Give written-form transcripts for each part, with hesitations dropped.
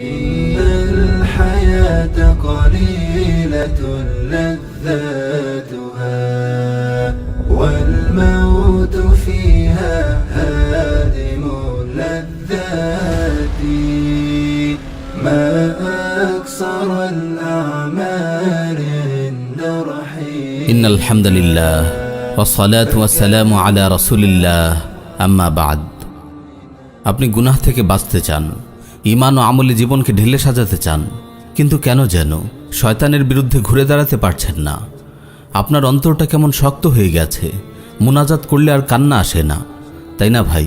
إن الحياة قليلة لذاتها والموت فيها هادم اللذات ما أكثر الأعمال عند رحيل إن الحمد لله والصلاة والسلام على رسول الله أما بعد। আপনি গুনাহ থেকে বাঁচতে চান, ঈমান ও আমলে জীবনকে ঢেলে সাজাতে চান, কিন্তু কেন যেন শয়তানের বিরুদ্ধে ঘুরে দাঁড়াতে পারছেন না। আপনার অন্তরটা কেমন শক্ত হয়ে গেছে, মুনাজাত করলে আর কান্না আসে না, তাই না ভাই?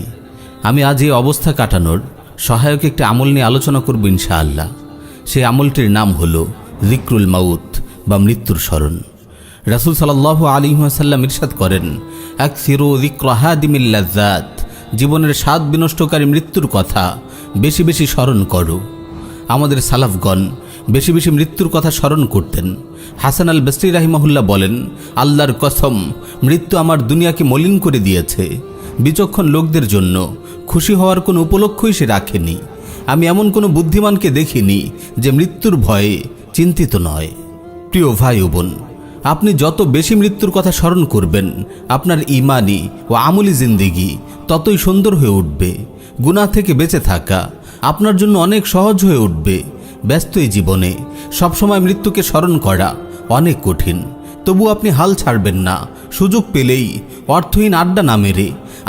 আমি আজ এই অবস্থা কাটানোর সহায়ক একটি আমল নিয়ে আলোচনা করব ইনশাআল্লাহ। সেই আমলটির নাম হলো যিকরুল মাউত বা মৃত্যুর স্মরণ। রাসূল সাল্লাল্লাহু আলাইহি ওয়াসাল্লাম ইরশাদ করেন, আকসিরু যিকরা হাদিমিল লাজ্জাত, জীবনের স্বাদ বিনষ্টকারী মৃত্যুর কথা বেশি বেশি স্মরণ করো। আমাদের সালাফগণ বেশি বেশি মৃত্যুর কথা স্মরণ করতেন। হাসান আল বসরি রাহিমাহুল্লাহ বলেন, আল্লাহর কসম, মৃত্যু আমার দুনিয়াকে মলিন করে দিয়েছে। বিচক্ষণ লোকদের জন্য খুশি হওয়ার কোনো উপলক্ষই সে রাখেনি। আমি এমন কোনো বুদ্ধিমানকে দেখিনি যে মৃত্যুর ভয়ে চিন্তিত নয়। প্রিয় ভাই ও বোন, আপনি যত বেশি মৃত্যুর কথা স্মরণ করবেন, আপনার ঈমানি ও আমলি জিন্দেগি ততই সুন্দর হয়ে উঠবে। গুনাহ থেকে বেঁচে থাকা আপনার জন্য অনেক সহজ হয়ে উঠবে। ব্যস্ত এই জীবনে সবসময় মৃত্যুকে স্মরণ করা অনেক কঠিন, তবু আপনি হাল ছাড়বেন না। সুযোগ পেলেই অর্থহীন আড্ডা না মেরে,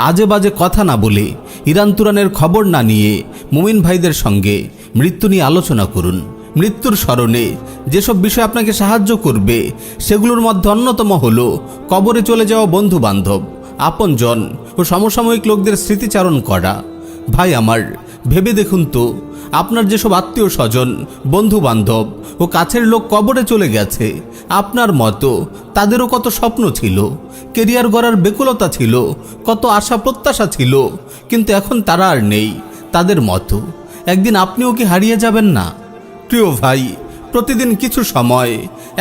আজে বাজে কথা না বলে, ইরান তুরানের খবর না নিয়ে মুমিন ভাইদের সঙ্গে মৃত্যু নিয়ে আলোচনা করুন। মৃত্যুর স্মরণে যেসব বিষয় আপনাকে সাহায্য করবে সেগুলোর মধ্যে অন্যতম হলো কবরে চলে যাওয়া বন্ধু বান্ধব, আপনজন ও সমসাময়িক লোকদের স্মৃতিচারণ করা। ভাই আমার, ভেবে দেখুন তো, আপনার যেসব আত্মীয় স্বজন, বন্ধু বান্ধব ও কাছের লোক কবরে চলে গেছে, আপনার মতো তাদেরও কত স্বপ্ন ছিল, কেরিয়ার গড়ার বেকুলতা ছিল, কত আশা প্রত্যাশা ছিল, কিন্তু এখন তারা আর নেই। তাদের মতো একদিন আপনিও কি হারিয়ে যাবেন না? প্রিয় ভাই, প্রতিদিন কিছু সময়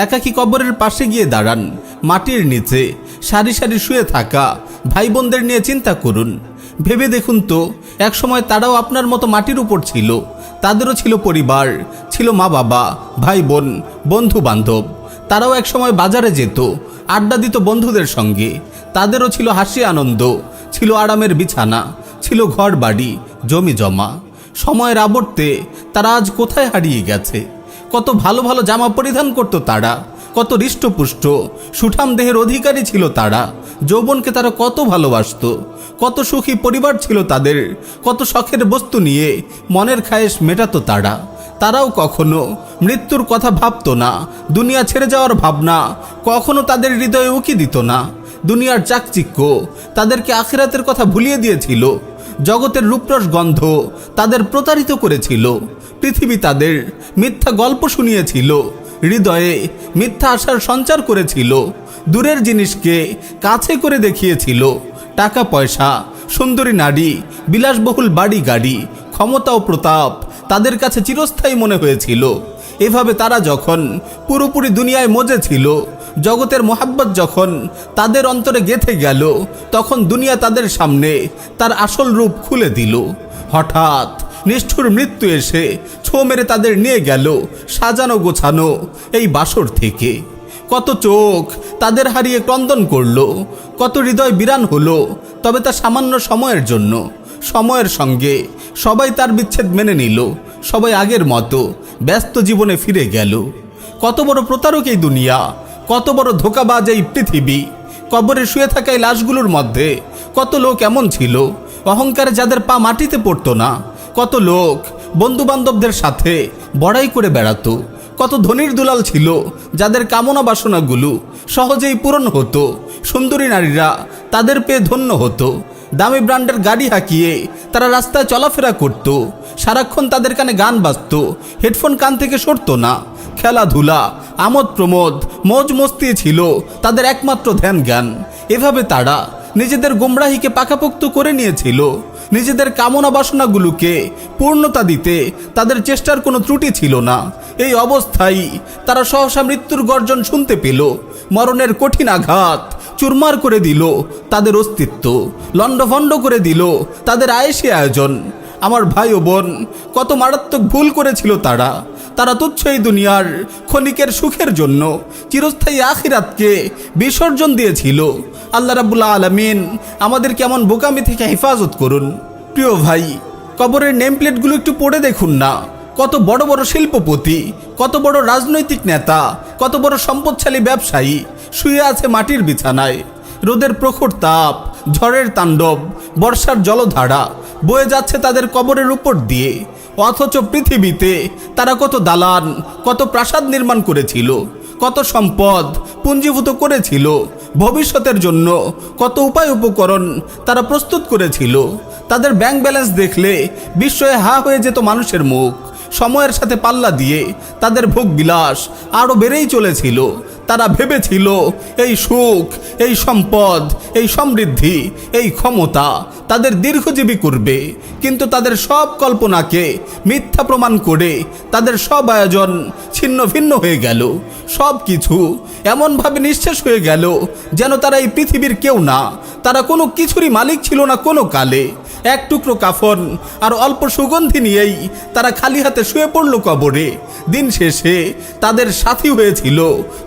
একাকী কবরের পাশে গিয়ে দাঁড়ান। মাটির নিচে সারি সারি শুয়ে থাকা ভাই বোনদের নিয়ে চিন্তা করুন। ভেবে দেখুন তো, এক সময় তারাও আপনার মতো মাটির উপর ছিল। তাদেরও ছিল পরিবার, ছিল মা বাবা, ভাই বোন, বন্ধু বান্ধব। তারাও এক সময় বাজারে যেত, আড্ডা দিত বন্ধুদের সঙ্গে। তাদেরও ছিল হাসি আনন্দ, ছিল আরামের বিছানা, ছিল ঘর বাড়ি, জমি জমা। সময়ের আবর্তে তারা আজ কোথায় হারিয়ে গেছে? কত ভালো ভালো জামা পরিধান করত তারা, কত হৃষ্টপুষ্ট সুঠাম দেহের অধিকারী ছিল তারা। যৌবনকে তারা কত ভালোবাসত, কত সুখী পরিবার ছিল তাদের, কত শখের বস্তু নিয়ে মনের খায়েশ মেটাতো তারা। তারাও কখনো মৃত্যুর কথা ভাবতো না। দুনিয়া ছেড়ে যাওয়ার ভাবনা কখনো তাদের হৃদয়ে উকি দিত না। দুনিয়ার চাকচিক্য তাদেরকে আখিরাতের কথা ভুলিয়ে দিয়েছিল। জগতের রূপরস গন্ধ তাদের প্রতারিত করেছিল। পৃথিবী তাদের মিথ্যা গল্প শুনিয়েছিল, হৃদয়ে মিথ্যা আশার সঞ্চার করেছিল, দূরের জিনিসকে কাছে করে দেখিয়েছিল। টাকা পয়সা, সুন্দরী নারী, বিলাসবহুল বাড়ি গাড়ি, ক্ষমতা ও প্রতাপ তাদের কাছে চিরস্থায়ী মনে হয়েছিল। এভাবে তারা যখন পুরোপুরি দুনিয়ায় মজে ছিল, জগতের মোহাব্বত যখন তাদের অন্তরে গেঁথে গেল, তখন দুনিয়া তাদের সামনে তার আসল রূপ খুলে দিল। হঠাৎ নিষ্ঠুর মৃত্যু এসে ছো মেরে তাদের নিয়ে গেল সাজানো গোছানো এই বাসর থেকে। কত চোখ তাদের হারিয়ে ক্রন্দন করল, কত হৃদয় বিরান হলো, তবে তা সামান্য সময়ের জন্য। সময়ের সঙ্গে সবাই তার বিচ্ছেদ মেনে নিল, সবাই আগের মতো ব্যস্ত জীবনে ফিরে গেল। কত বড় প্রতারক এই দুনিয়া, কত বড় ধোঁকাবাজ এই পৃথিবী। কবরে শুয়ে থাকা এই লাশগুলোর মধ্যে কত লোক এমন ছিল অহংকারে যাদের পা মাটিতে পড়তো না। কত লোক বন্ধু বান্ধবদের সাথে বড়াই করে বেড়াতো। কত ধনীর দুলাল ছিল যাদের কামনা বাসনাগুলো সহজেই পূরণ হতো। সুন্দরী নারীরা তাদের পেয়ে ধন্য হতো। দামি ব্র্যান্ডের গাড়ি হাঁকিয়ে তারা রাস্তায় চলাফেরা করত। সারাক্ষণ তাদের কানে গান বাজতো, হেডফোন কান থেকে সরতো না। খেলাধুলা, আমোদ প্রমোদ, মौज মস্তি ছিল তাদের একমাত্র ধ্যান জ্ঞান। এভাবে তারা নিজেদের গোমরাহিকে পাকাপোক্ত করে নিয়েছিল। নিজেদের কামনা বাসনাগুলোকে পূর্ণতা দিতে তাদের চেষ্টার কোনো ত্রুটি ছিল না। এই অবস্থায় তারা সহসা মৃত্যুর গর্জন শুনতে পেল। মরণের কঠিন আঘাত চুরমার করে দিল তাদের অস্তিত্ব, লণ্ডভণ্ড করে দিল তাদের আয়েশি আয়োজন। আমার ভাই ও বোন, কত মারাত্মক ভুল করেছিল তারা। তারা তুচ্ছ এই দুনিয়ার ক্ষণিকের সুখের জন্য চিরস্থায়ী আখিরাতকে বিসর্জন দিয়েছিল। আল্লাহ রাব্বুল আলামিন আমাদের কেমন বোকামি থেকে হেফাজত করুন। প্রিয় ভাই, কবরের নেম প্লেটগুলো একটু পড়ে দেখুন না। কত বড় বড় শিল্পপতি, কত বড় রাজনৈতিক নেতা, কত বড় সম্পদশালী ব্যবসায়ী শুয়ে আছে মাটির বিছানায়। রোদের প্রখর তাপ, ঝড়ের তাণ্ডব, বর্ষার জলধারা বয়ে যাচ্ছে তাদের কবরের উপর দিয়ে। অথচ পৃথিবীতে তারা কত দালান, কত প্রাসাদ নির্মাণ করেছিল, কত সম্পদ পুঞ্জীভূত করেছিল, ভবিষ্যতের জন্য কত উপায় উপকরণ তারা প্রস্তুত করেছিল। তাদের ব্যাংক ব্যালেন্স দেখলে বিস্ময়ে হা হয়ে যেত মানুষের মুখ। সময়ের সাথে পাল্লা দিয়ে তাদের ভোগ বিলাস আরও বেড়েই চলেছিল। তারা ভেবেছিল এই সুখ, এই সম্পদ, এই সমৃদ্ধি, এই ক্ষমতা তাদের দীর্ঘজীবী করবে। কিন্তু তাদের সব কল্পনাকে মিথ্যা প্রমাণ করে তাদের সব আয়োজন ছিন্ন ভিন্ন হয়ে গেল। সব কিছু এমনভাবে নিঃশেষ হয়ে গেল যেন তারা এই পৃথিবীর কেউ না। তারা কোনো কিছুরই মালিক ছিল না কোনো কালে। এক টুকরো কাফন আর অল্প সুগন্ধি নিয়েই তারা খালি হাতে শুয়ে পড়ল কবরে। দিন শেষে তাদের সাথী হয়েছিল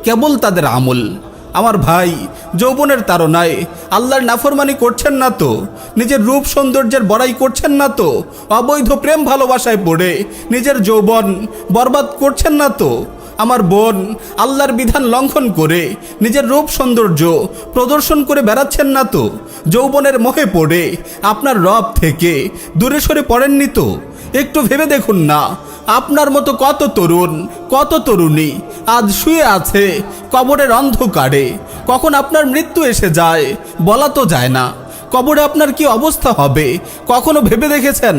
কেবল তাদের আমল। আমার ভাই, যৌবনের তাড়নায় আল্লাহর নাফরমানি করছেন না তো? নিজের রূপ সৌন্দর্যের বড়াই করছেন না তো? অবৈধ প্রেম ভালোবাসায় পড়ে নিজের যৌবন বরবাদ করছেন না তো? আমার বোন, আল্লাহর বিধান লঙ্ঘন করে নিজের রূপ সৌন্দর্য প্রদর্শন করে বেড়াচ্ছেন না তো? যৌবনের মোহে পড়ে আপনার রব থেকে দূরে সরে পড়েননি তো? একটু ভেবে দেখুন না, আপনার মতো কত তরুণ, কত তরুণী আজ শুয়ে আছে কবরের অন্ধকারে। কখন আপনার মৃত্যু এসে যায় বলা তো যায় না। কবরে আপনার কি অবস্থা হবে কখনো ভেবে দেখেছেন?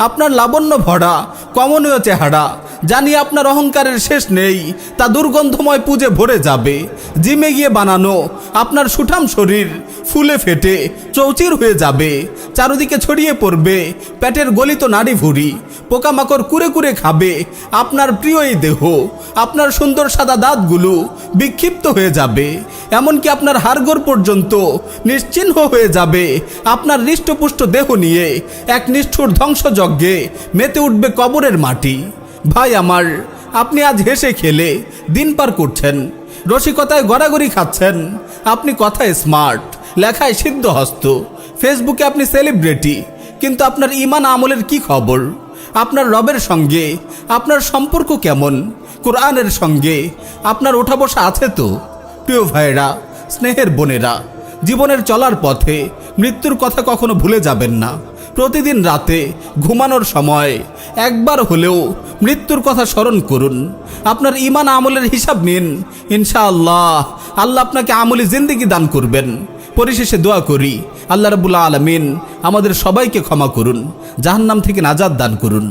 আপনার লাবণ্য ভরা কমনীয় চেহারা, জানি আপনার অহংকারের শেষ নেই, তা দুর্গন্ধময় পুজে ভরে যাবে। জিমে গিয়ে বানানো আপনার সুঠাম শরীর ফুলে ফেটে চৌচির হয়ে যাবে। চারদিকে ছড়িয়ে পড়বে পেটের গলিত নাড়ি ভুঁড়ি। পোকামাকড় কুরে কুরে খাবে আপনার প্রিয় এই দেহ। আপনার সুন্দর সাদা দাঁতগুলো বিক্ষিপ্ত হয়ে যাবে। এমনকি আপনার হাড়গোড় পর্যন্ত নিশ্চিহ্ন হয়ে যাবে। আপনার হৃষ্টপুষ্ট দেহ নিয়ে এক নিষ্ঠুর ধ্বংসযজ্ঞে মেতে উঠবে কবরের মাটি। ভাই আমার, আপনি আজ হেসে খেলে দিন পার করছেন, রসিকতায় গড়াগড়ি খাচ্ছেন। আপনি কথায় স্মার্ট, লেখায় সিদ্ধহস্ত, ফেসবুকে আপনি সেলিব্রিটি, কিন্তু আপনার ঈমান আমলের কি খবর? আপনার রবের সঙ্গে আপনার সম্পর্ক কেমন? কোরআনের সঙ্গে আপনার ওঠা বসা আছে তো? প্রিয় ভাইরা, স্নেহের বোনেরা, জীবনের চলার পথে মৃত্যুর কথা কখনো ভুলে যাবেন না। প্রতিদিন রাতে ঘুমানোর সময় একবার হলেও মৃত্যুর কথা স্মরণ করুন। আপনার ঈমান আমলের হিসাব নিন। ইনশাআল্লাহ আল্লাহ আপনাকে আমলি জিন্দেগি দান করবেন। পরিশেষে দোয়া করি, আল্লাহ রাব্বুল আলামিন আমাদের সবাইকে ক্ষমা করুন, জাহান্নাম থেকে নাজাত দান করুন।